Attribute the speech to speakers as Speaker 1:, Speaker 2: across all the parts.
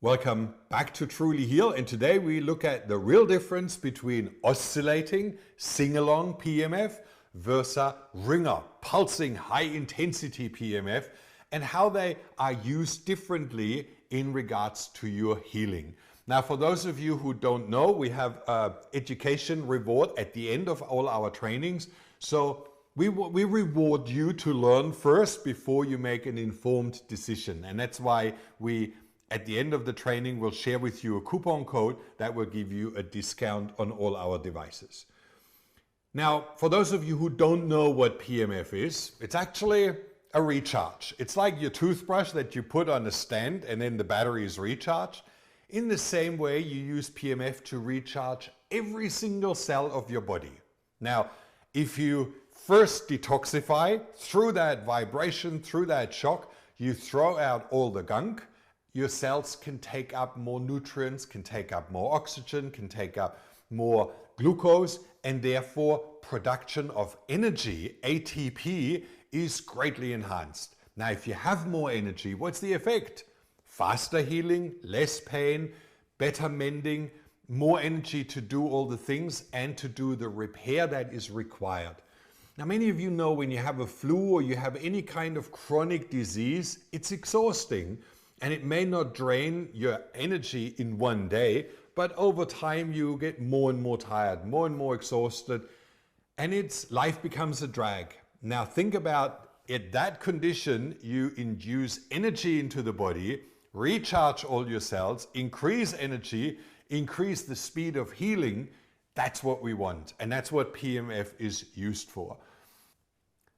Speaker 1: Welcome back to Truly Heal, and today we look at the real difference between oscillating, sing-along PEMF versus ringer, pulsing, high-intensity PEMF, and how they are used differently in regards to your healing. Now, for those of you who don't know, we have an education reward at the end of all our trainings. So we reward you to learn first before you make an informed decision. And that's why at the end of the training, we'll share with you a coupon code that will give you a discount on all our devices. Now, for those of you who don't know what PEMF is, it's actually a recharge. It's like your toothbrush that you put on a stand and then the battery is recharged. In the same way, you use PEMF to recharge every single cell of your body. Now, if you first detoxify through that vibration, through that shock, you throw out all the gunk, your cells can take up more nutrients, can take up more oxygen, can take up more glucose, and therefore production of energy, ATP, is greatly enhanced. Now, if you have more energy, what's the effect? Faster healing, less pain, better mending, more energy to do all the things and to do the repair that is required. Now, many of you know when you have a flu or you have any kind of chronic disease, it's exhausting and it may not drain your energy in one day, but over time you get more and more tired, more and more exhausted, and life becomes a drag. Now, think about at that condition, you induce energy into the body, recharge all your cells, increase energy, increase the speed of healing. That's what we want, and that's what PEMF is used for.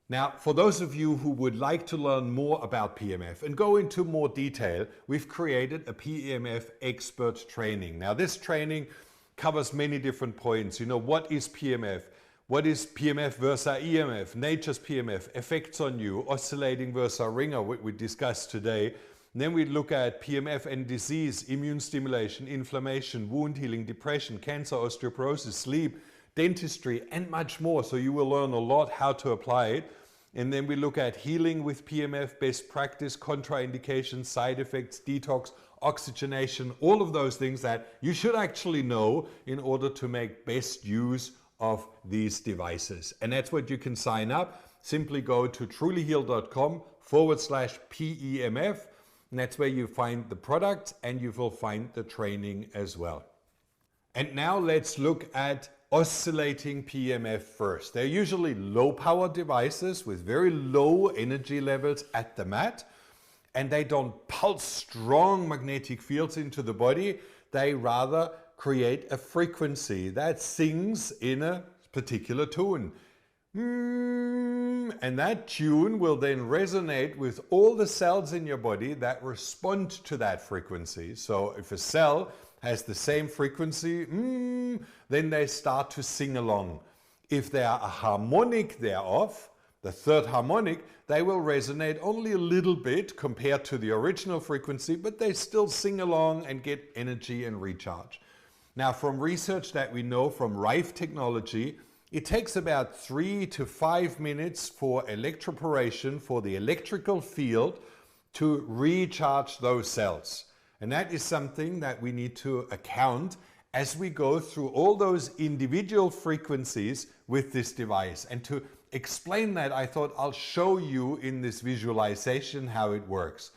Speaker 1: Now, for those of you who would like to learn more about PEMF and go into more detail, we've created a PEMF expert training. Now, this training covers many different points. You know, what is PEMF? What is PEMF versus EMF? Nature's PEMF, effects on you, oscillating versus ringer, what we discussed today. And then we look at PEMF and disease, immune stimulation, inflammation, wound healing, depression, cancer, osteoporosis, sleep, dentistry, and much more. So you will learn a lot how to apply it. And then we look at healing with PEMF, best practice, contraindications, side effects, detox, oxygenation, all of those things that you should actually know in order to make best use of these devices. And that's what you can sign up. Simply go to trulyheal.com/PEMF. And that's where you find the product and you will find the training as well. And now let's look at oscillating PEMF first. They're usually low power devices with very low energy levels at the mat, and they don't pulse strong magnetic fields into the body. They rather create a frequency that sings in a particular tune. And that tune will then resonate with all the cells in your body that respond to that frequency. So if a cell has the same frequency, then they start to sing along. If they are a harmonic thereof, the third harmonic, they will resonate only a little bit compared to the original frequency, but they still sing along and get energy and recharge. Now, from research that we know from Rife Technology, it takes about 3 to 5 minutes for electroporation, for the electrical field to recharge those cells. And that is something that we need to account as we go through all those individual frequencies with this device. And to explain that, I thought I'll show you in this visualization how it works.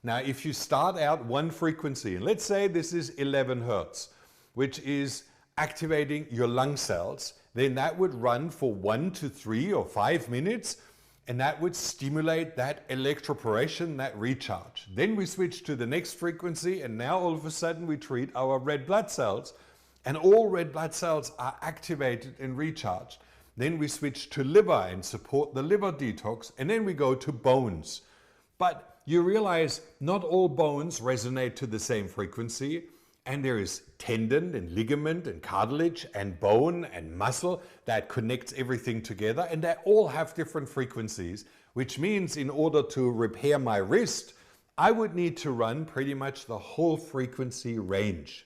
Speaker 1: Now, if you start out one frequency, and let's say this is 11 Hertz, which is activating your lung cells, then that would run for 1 to 3 or 5 minutes, and that would stimulate that electroporation, that recharge. Then we switch to the next frequency, and now all of a sudden we treat our red blood cells, and all red blood cells are activated and recharged. Then we switch to liver and support the liver detox, and then we go to bones. But you realize not all bones resonate to the same frequency, and there is tendon and ligament and cartilage and bone and muscle that connects everything together, and they all have different frequencies, which means in order to repair my wrist, I would need to run pretty much the whole frequency range.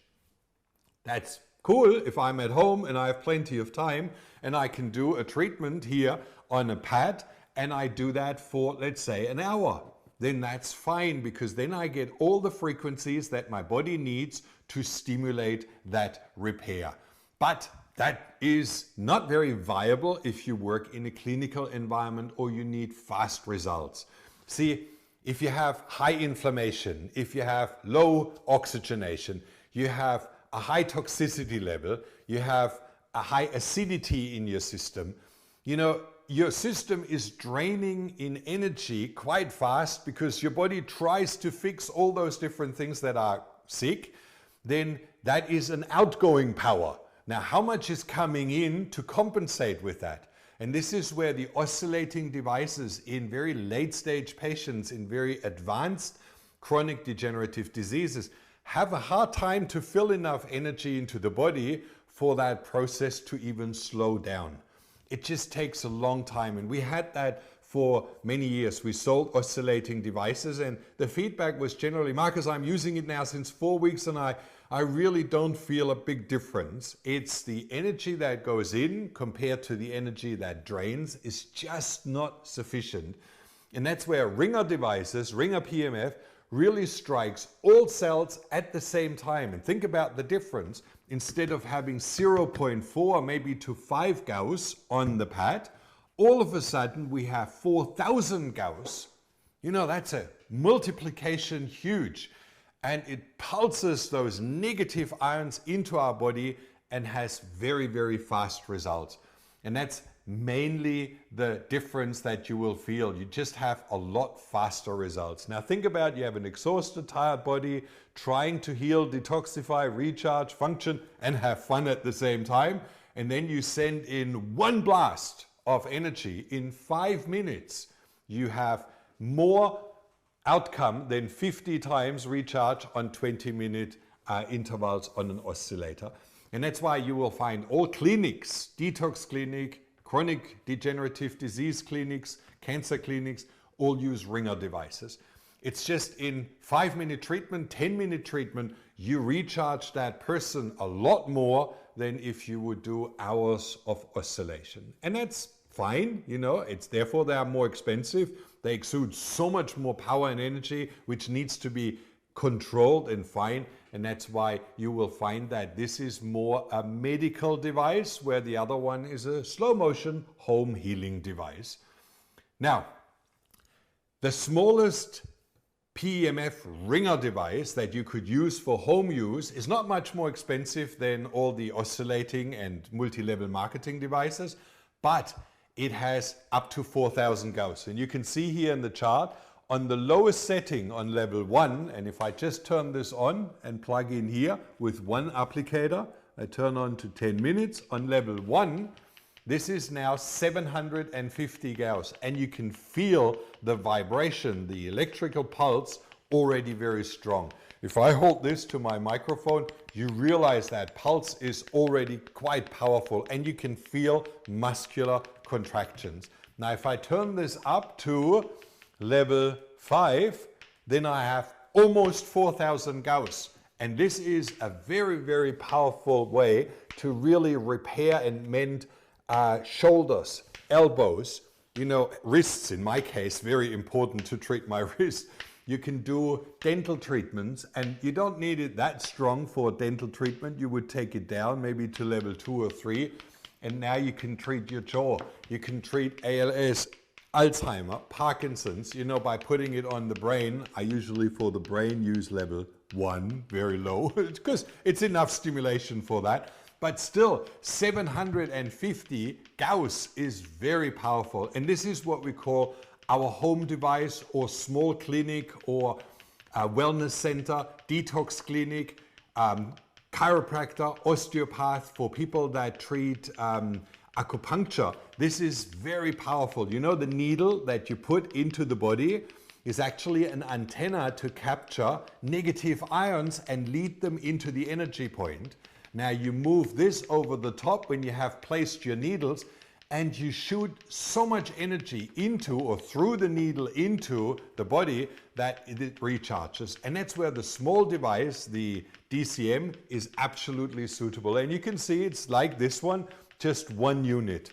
Speaker 1: That's cool if I'm at home and I have plenty of time and I can do a treatment here on a pad, and I do that for, let's say, an hour. then that's fine, because then I get all the frequencies that my body needs to stimulate that repair. But that is not very viable if you work in a clinical environment or you need fast results. See, if you have high inflammation, if you have low oxygenation, you have a high toxicity level, you have a high acidity in your system, you know, your system is draining in energy quite fast because your body tries to fix all those different things that are sick. Then that is an outgoing power. Now, how much is coming in to compensate with that? And this is where the oscillating devices in very late stage patients in very advanced chronic degenerative diseases have a hard time to fill enough energy into the body for that process to even slow down. It just takes a long time, and we had that for many years. We sold oscillating devices, and the feedback was generally, Marcus, I'm using it now since 4 weeks and I really don't feel a big difference. It's the energy that goes in compared to the energy that drains is just not sufficient. And that's where Ringer devices, Ringer PMF, really strikes all cells at the same time. And think about the difference. Instead of having 0.4 maybe to 5 Gauss on the pad, all of a sudden we have 4,000 Gauss. You know, that's a multiplication huge. And it pulses those negative ions into our body and has very, very fast results. And that's mainly the difference that you will feel. You just have a lot faster results. Now think about, you have an exhausted, tired body trying to heal, detoxify, recharge, function, and have fun at the same time. And then you send in one blast of energy. In 5 minutes, you have more outcome than 50 times recharge on 20-minute intervals on an oscillator. And that's why you will find all clinics, detox clinic, chronic degenerative disease clinics, cancer clinics, all use Ringer devices. It's just in 5-minute treatment, 10-minute treatment, you recharge that person a lot more than if you would do hours of oscillation. And that's fine, you know, it's therefore they are more expensive. They exude so much more power and energy, which needs to be controlled and fine. And that's why you will find that this is more a medical device, where the other one is a slow motion home healing device. Now, the smallest PEMF Ringer device that you could use for home use is not much more expensive than all the oscillating and multi-level marketing devices, but it has up to 4,000 Gauss. And you can see here in the chart, on the lowest setting on level 1, and if I just turn this on and plug in here with one applicator, I turn on to 10 minutes, on level 1, this is now 750 Gauss, and you can feel the vibration, the electrical pulse already very strong. If I hold this to my microphone, you realize that pulse is already quite powerful, and you can feel muscular contractions. Now, if I turn this up to level 5, then I have almost 4,000 Gauss. And this is a very, very powerful way to really repair and mend shoulders, elbows, you know, wrists in my case, very important to treat my wrist. You can do dental treatments, and you don't need it that strong for dental treatment. You would take it down maybe to level 2 or 3, and now you can treat your jaw. You can treat ALS, Alzheimer, Parkinson's, you know, by putting it on the brain. I usually for the brain use level 1, very low, because it's enough stimulation for that. But still, 750 Gauss is very powerful. And this is what we call our home device, or small clinic, or a wellness center, detox clinic, chiropractor, osteopath, for people that treat acupuncture. This is very powerful. You know, the needle that you put into the body is actually an antenna to capture negative ions and lead them into the energy point. Now you move this over the top when you have placed your needles, and you shoot so much energy into or through the needle into the body that it recharges. And that's where the small device, the DCM, is absolutely suitable. And you can see it's like this one, just 1 unit.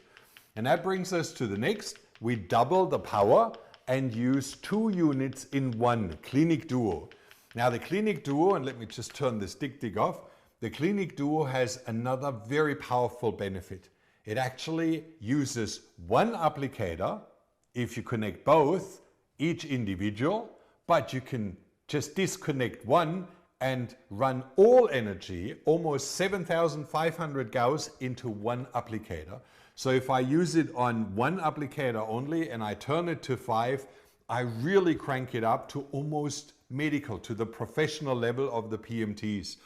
Speaker 1: And that brings us to the next. We double the power and use 2 units in one, Clinic Duo. Now the Clinic Duo, and let me just turn this dig off, the Clinic Duo has another very powerful benefit. It actually uses one applicator if you connect both, each individual, but you can just disconnect one and run all energy, almost 7,500 Gauss, into one applicator. So if I use it on one applicator only and I turn it to 5, I really crank it up to almost medical, to the professional level of the PMTs.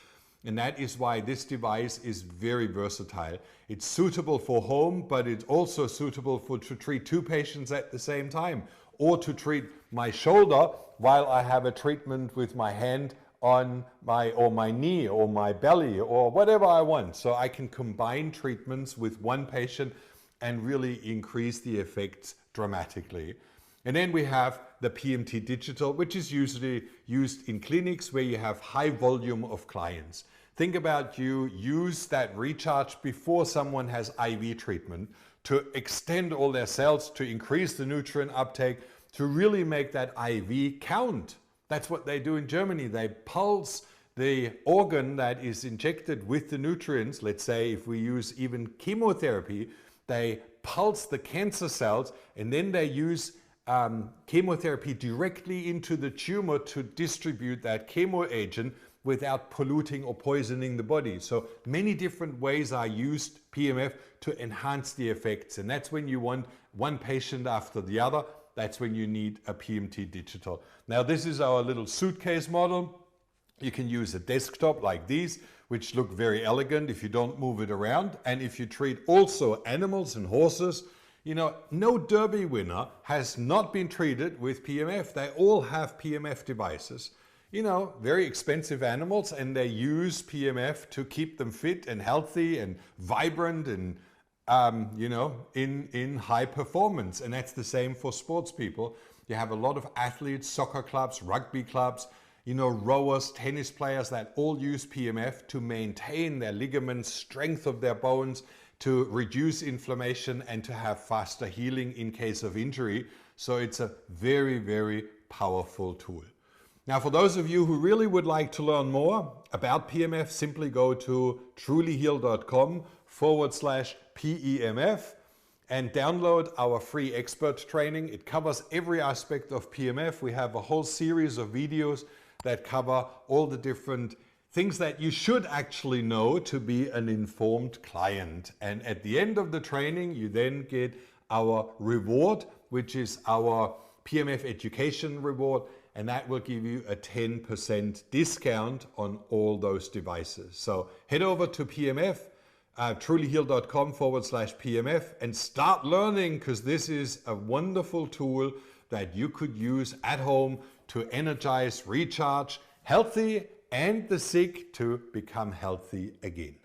Speaker 1: And that is why this device is very versatile. It's suitable for home, but it's also suitable to treat 2 patients at the same time, or to treat my shoulder while I have a treatment with my hand on my knee or my belly or whatever I want. So I can combine treatments with one patient and really increase the effects dramatically. And then we have the PMT Digital, which is usually used in clinics where you have high volume of clients. Think about you use that recharge before someone has IV treatment to extend all their cells, to increase the nutrient uptake, to really make that IV count. That's what they do in Germany. They pulse the organ that is injected with the nutrients. Let's say if we use even chemotherapy, they pulse the cancer cells and then they use chemotherapy directly into the tumor to distribute that chemo agent without polluting or poisoning the body. So many different ways are used, PMF, to enhance the effects. And that's when you want one patient after the other. That's when you need a PMT Digital. Now this is our little suitcase model. You can use a desktop like these, which look very elegant if you don't move it around. And if you treat also animals and horses, you know, no Derby winner has not been treated with PMF. They all have PMF devices. You know, very expensive animals, and they use PMF to keep them fit and healthy and vibrant and you know, in high performance. And that's the same for sports people. You have a lot of athletes, soccer clubs, rugby clubs, you know, rowers, tennis players that all use PMF to maintain their ligaments, strength of their bones, to reduce inflammation and to have faster healing in case of injury. So it's a very, very powerful tool. Now, for those of you who really would like to learn more about PMF, simply go to trulyheal.com/PEMF and download our free expert training. It covers every aspect of PMF. We have a whole series of videos that cover all the different things that you should actually know to be an informed client. And at the end of the training, you then get our reward, which is our PMF education reward. And that will give you a 10% discount on all those devices. So head over to PMF, trulyheal.com/PMF, and start learning, because this is a wonderful tool that you could use at home to energize, recharge, healthy, and the sick to become healthy again.